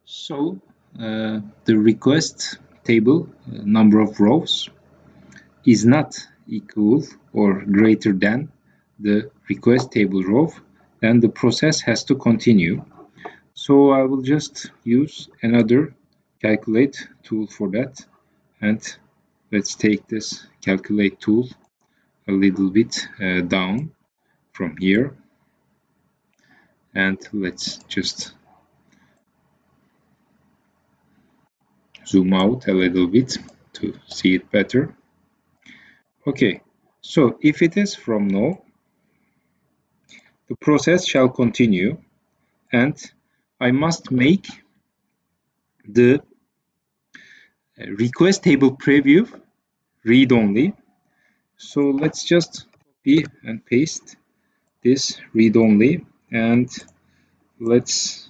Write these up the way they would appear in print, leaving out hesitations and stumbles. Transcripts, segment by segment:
So the request table number of rows is not equal or greater than the request table row, then the process has to continue. So I will just use another calculate tool for that, and let's take this calculate tool a little bit down from here, and let's just zoom out a little bit to see it better. Okay, so if it is from no, the process shall continue, and I must make the request table preview read only. So let's just copy and paste this read only, and let's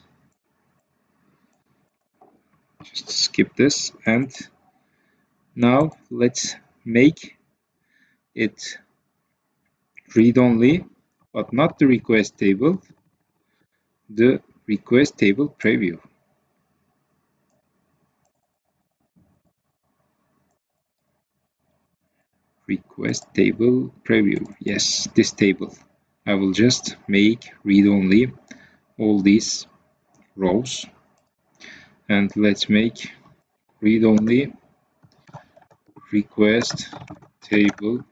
just skip this, and now let's make it read only, but not the request table, the request table preview. Request table preview. Yes, this table. I will just make read only all these rows, and let's make read only request table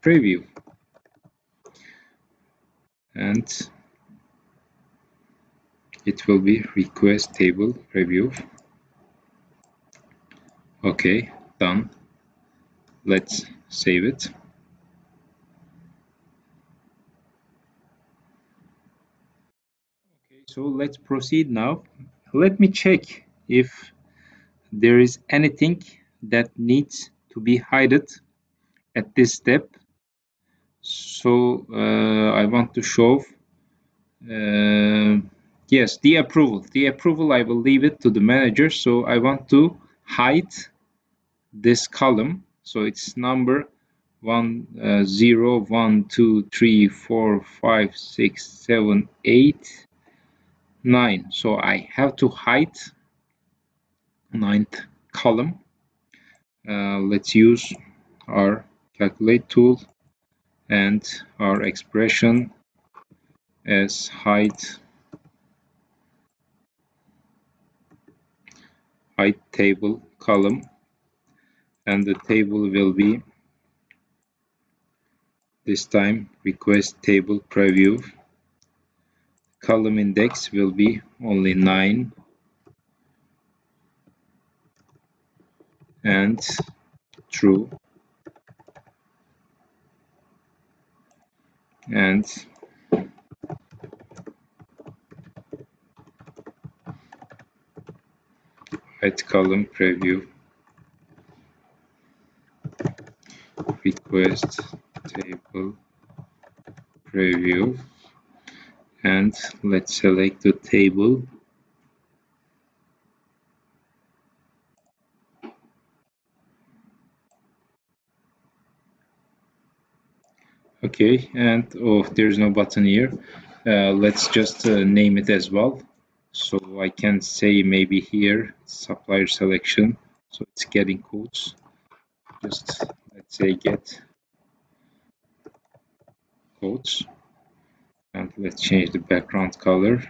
preview, and it will be request table preview. Okay, done. Let's save it. Okay, so let's proceed now. Let me check if there is anything that needs to be hidden at this step. So I want to show yes, the approval I will leave it to the manager. So I want to hide this column, so it's number 1 0 1 2 3 4 5 6 7 8 9. So I have to hide 9th column. Let's use our calculate tool and our expression as hide table column, and the table will be this time request table preview. Column index will be only 9 and true, and hide column preview request table preview, and let's select the table. Okay, and oh, there's no button here. Let's just name it as well. So I can say maybe here supplier selection, so it's getting quotes. Just let's say get quotes, and let's change the background color.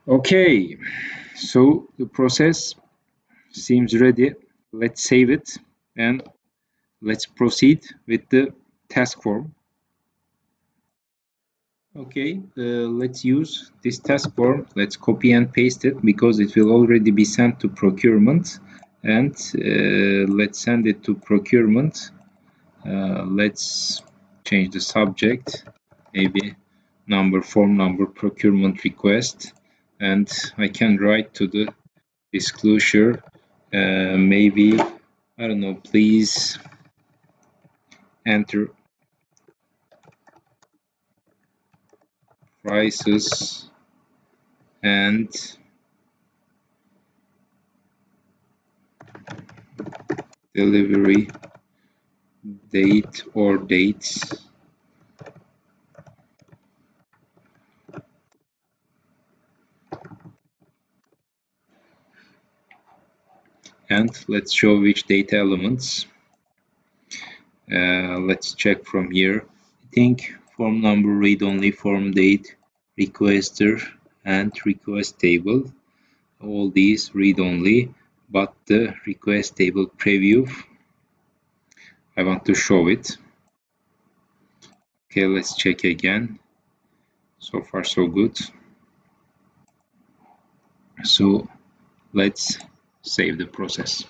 Okay, so the process seems ready. Let's save it and let's proceed with the task form. Okay, let's use this task form. Let's copy and paste it because it will already be sent to procurement, and let's send it to procurement. Let's change the subject, maybe number, form number, procurement request, and I can write to the disclosure, maybe, I don't know, please enter prices and delivery date or dates and let's show which data elements. Let's check from here. I think form number, read only, form date, requester, and request table. All these read only, but the request table preview, I want to show it. Okay, let's check again. So far so good. So let's save the process.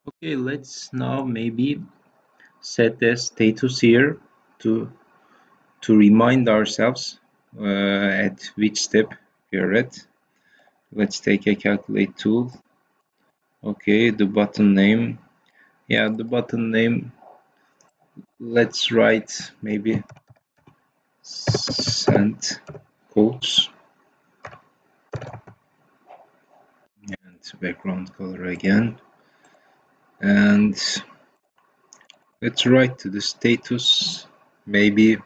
Okay, let's now maybe set the status here to remind ourselves at which step we are at. Let's take a calculate tool. Okay, the button name. Yeah, the button name. Let's write maybe send quotes and background color again. And let's write to the status maybe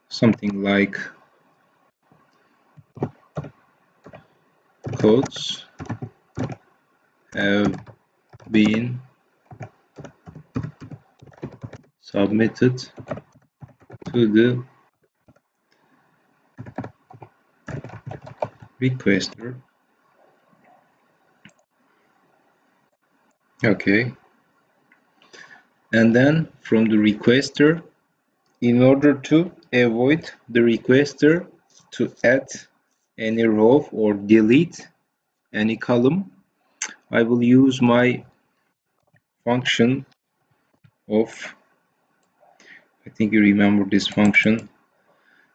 something like codes have been submitted to the requester. Okay, and then from the requester, in order to avoid the requester to add any row or delete any column, I will use my function of, I think you remember this function,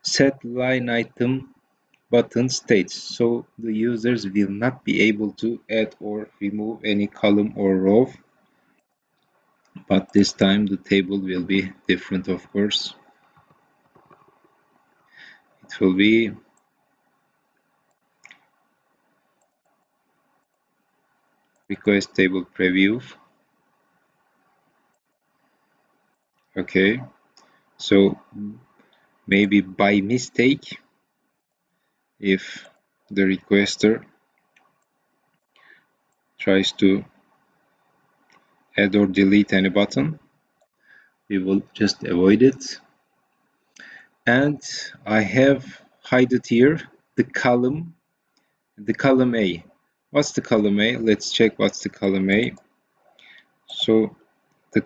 set line item button states, so the users will not be able to add or remove any column or row, but this time the table will be different, of course. It will be request table preview. Okay, so maybe by mistake, if the requester tries to add or delete any button, we will just avoid it. And I have hidden here the column A. What's the column A? Let's check what's the column A. So the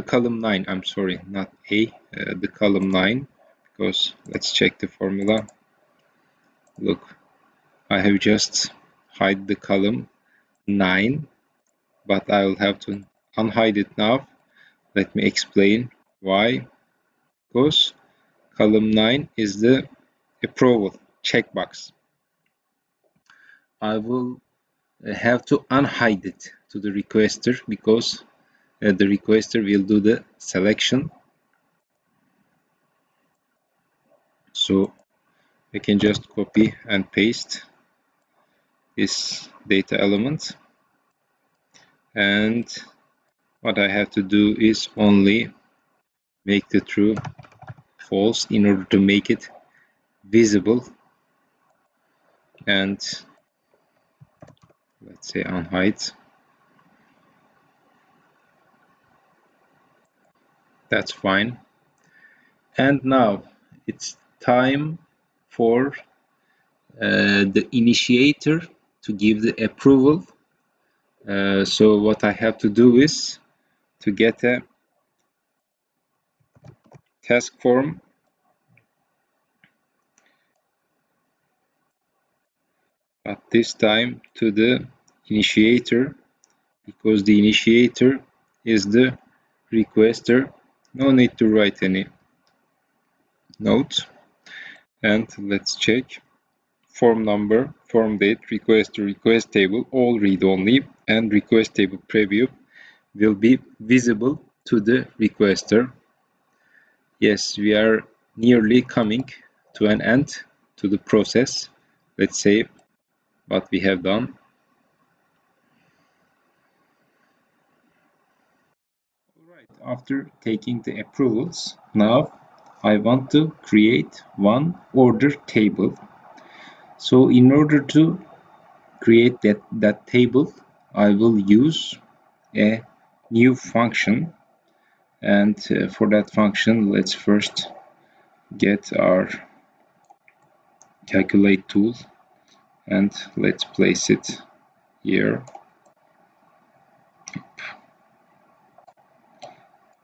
column 9, I'm sorry, not A, the column 9, because let's check the formula. Look, I have just hide the column 9, but I will have to unhide it now. Let me explain why. Because column 9 is the approval checkbox. I will have to unhide it to the requester, because the requester will do the selection. So I can just copy and paste this data element, and what I have to do is only make the true false in order to make it visible, and let's say unhide. That's fine. And now it's time for the initiator to give the approval. So what I have to do is to get a task form, but this time to the initiator, because the initiator is the requester. No need to write any note. And let's check. Form number, form date, requester, request table, all read only, and request table preview will be visible to the requester. Yes, we are nearly coming to an end to the process. Let's say what we have done. after taking the approvals, now I want to create one order table. So in order to create that table, I will use a new function, and for that function, let's first get our calculate tool and let's place it here.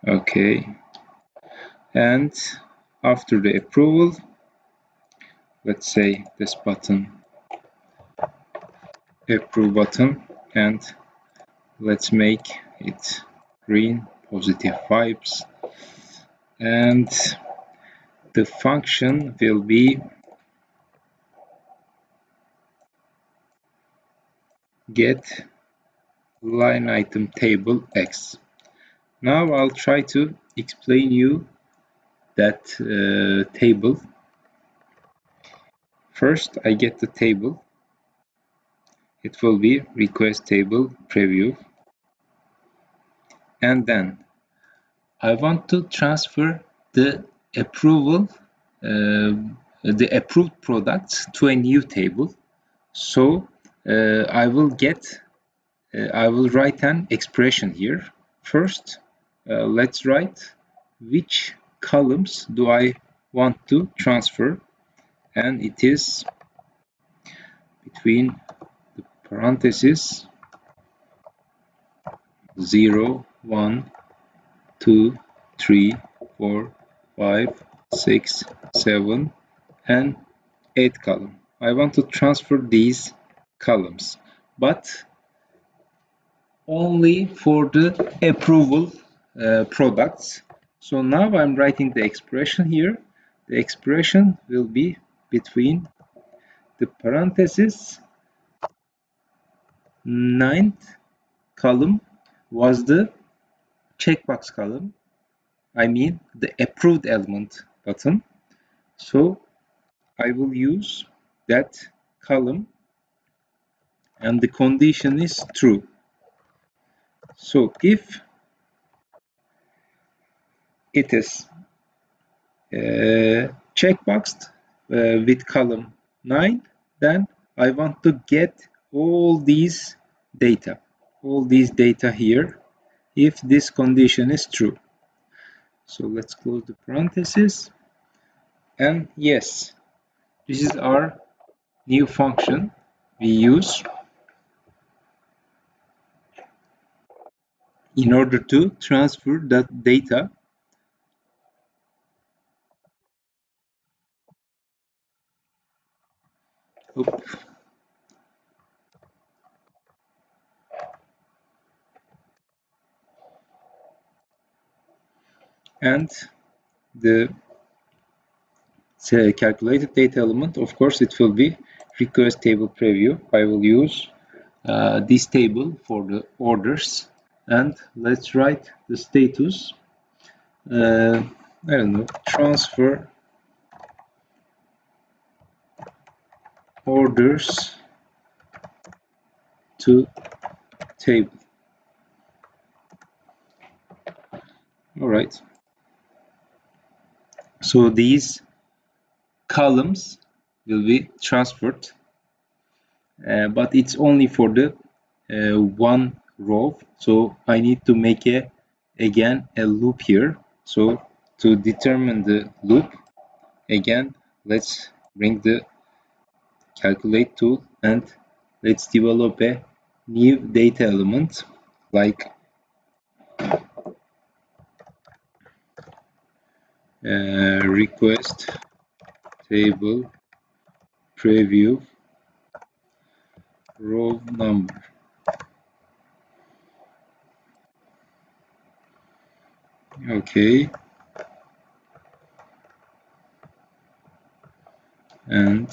Okay, and after the approval, let's say this button, approve button, and let's make it green, positive vibes, and the function will be GetLineItemTableEx. Now I'll try to explain you that table. First, I get the table. It will be request table preview, and then I want to transfer the approval, the approved products to a new table. So I will write an expression here. First, let's write which columns do I want to transfer, and it is between the parentheses 0, 1, 2, 3, 4, 5, 6, 7, and 8 column. I want to transfer these columns, but only for the approval products. So now I'm writing the expression here. The expression will be between the parentheses 9th column was the checkbox column. I mean the approved element button. So I will use that column and the condition is true. So if it is checkboxed with column 9, then I want to get all these data here if this condition is true. So let's close the parenthesis, and yes, this is our new function we use in order to transfer that data. Oops. And the calculated data element, of course, it will be request table preview. I will use this table for the orders, and let's write the status. I don't know, transfer orders to table. All right. So these columns will be transferred, but it's only for the one row. So I need to make again a loop here. So to determine the loop, again, let's bring the calculate tool and let's develop a new data element like request table preview row number. Okay, and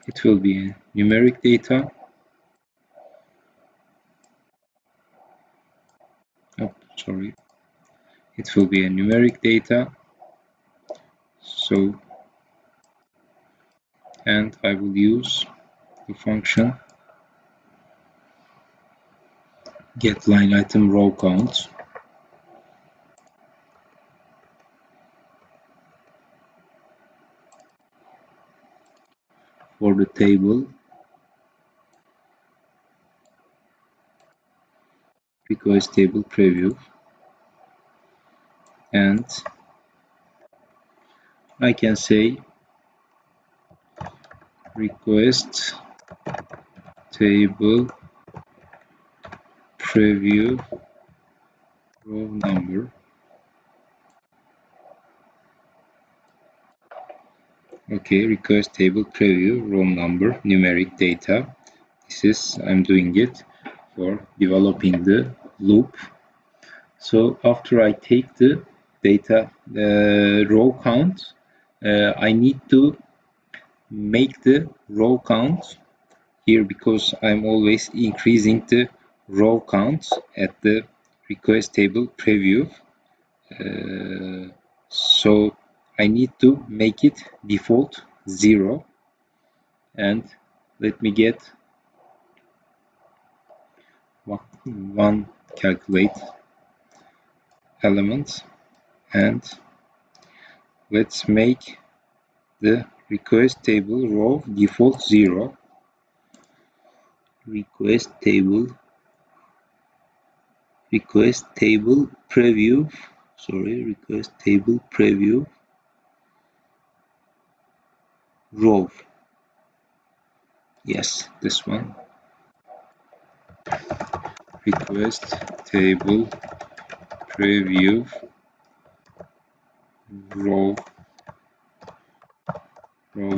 it will be numeric data. Oh, sorry. It will be a numeric data. So, and I will use the function get line item row count for the table request table preview, and I can say request table preview row number. Okay, request table preview row number numeric data. This is I'm doing it for developing the loop. So after I take the data row count, I need to make the row count here because I'm always increasing the row count at the request table preview. So I need to make it default 0, and let me get one calculate element, and let's make the request table row default 0. Request table preview, request table preview row. Yes, this one. Request table preview row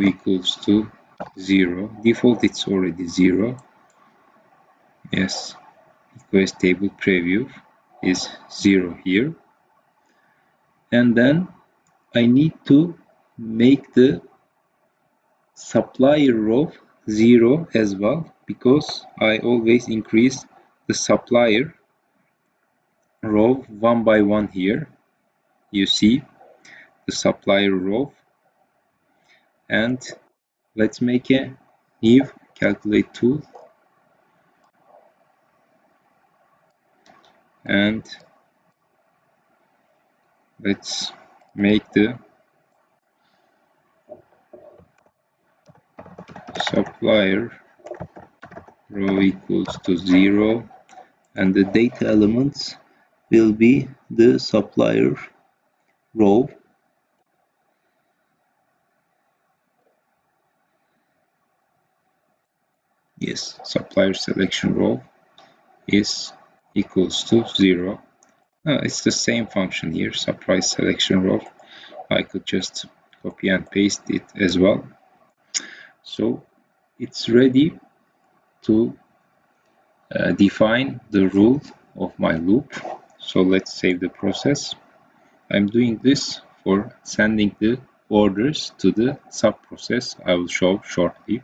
equals to 0. Default it's already 0. Yes, request table preview is 0 here. And then I need to make the supplier row 0 as well, because I always increase the supplier row one by one here. You see the supplier row, and let's make a new calculate tool, and let's make the supplier row equals to 0, and the data elements will be the supplier row. Yes, supplier selection row is equals to 0. It's the same function here, supplier selection row. I could just copy and paste it as well. So it's ready to define the rule of my loop. So let's save the process. I'm doing this for sending the orders to the sub process I will show shortly.